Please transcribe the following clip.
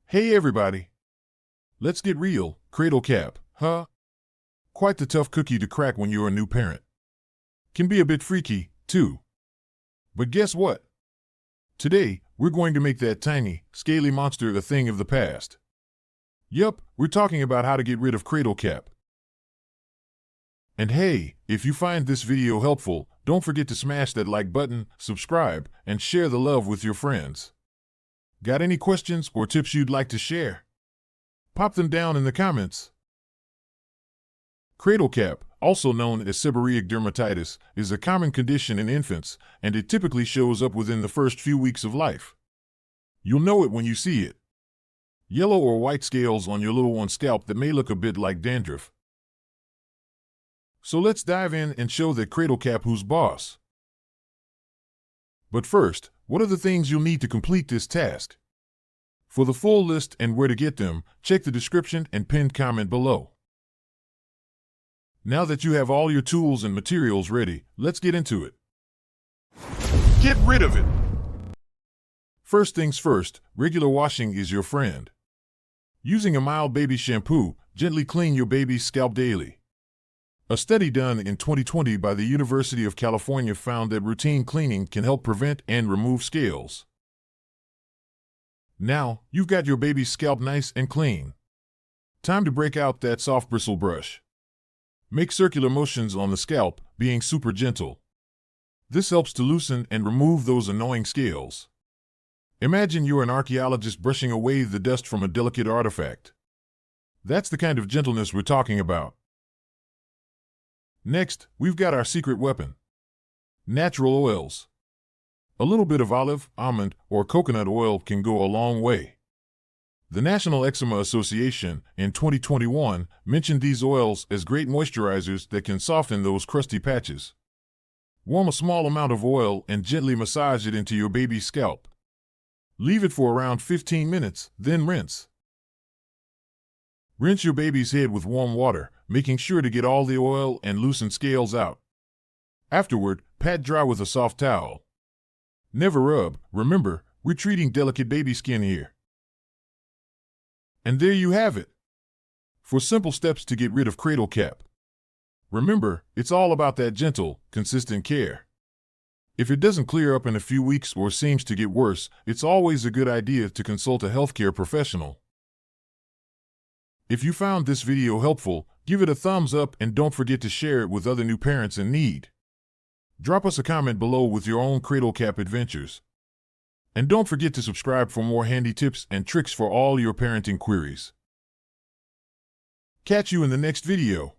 Hey everybody! Let's get real. Cradle cap, huh? Quite the tough cookie to crack when you're a new parent. Can be a bit freaky, too. But guess what? Today, we're going to make that tiny, scaly monster a thing of the past. Yup, we're talking about how to get rid of cradle cap. And hey, if you find this video helpful, don't forget to smash that like button, subscribe, and share the love with your friends. Got any questions or tips you'd like to share? Pop them down in the comments. Cradle cap, also known as seborrheic dermatitis, is a common condition in infants, and it typically shows up within the first few weeks of life. You'll know it when you see it. Yellow or white scales on your little one's scalp that may look a bit like dandruff. So let's dive in and show that cradle cap who's boss. But first, what are the things you'll need to complete this task? For the full list and where to get them, check the description and pinned comment below. Now that you have all your tools and materials ready, let's get into it. Get rid of it! First things first, regular washing is your friend. Using a mild baby shampoo, gently clean your baby's scalp daily. A study done in 2020 by the University of California found that routine cleaning can help prevent and remove scales. Now, you've got your baby's scalp nice and clean. Time to break out that soft bristle brush. Make circular motions on the scalp, being super gentle. This helps to loosen and remove those annoying scales. Imagine you're an archaeologist brushing away the dust from a delicate artifact. That's the kind of gentleness we're talking about. Next, we've got our secret weapon. Natural oils. A little bit of olive, almond, or coconut oil can go a long way. The National Eczema Association, in 2021, mentioned these oils as great moisturizers that can soften those crusty patches. Warm a small amount of oil and gently massage it into your baby's scalp. Leave it for around 15 minutes, then rinse. Rinse your baby's head with warm water, making sure to get all the oil and loosened scales out. Afterward, pat dry with a soft towel. Never rub, remember, we're treating delicate baby skin here. And there you have it. 4 simple steps to get rid of cradle cap. Remember, it's all about that gentle, consistent care. If it doesn't clear up in a few weeks or seems to get worse, it's always a good idea to consult a healthcare professional. If you found this video helpful, give it a thumbs up and don't forget to share it with other new parents in need. Drop us a comment below with your own cradle cap adventures. And don't forget to subscribe for more handy tips and tricks for all your parenting queries. Catch you in the next video.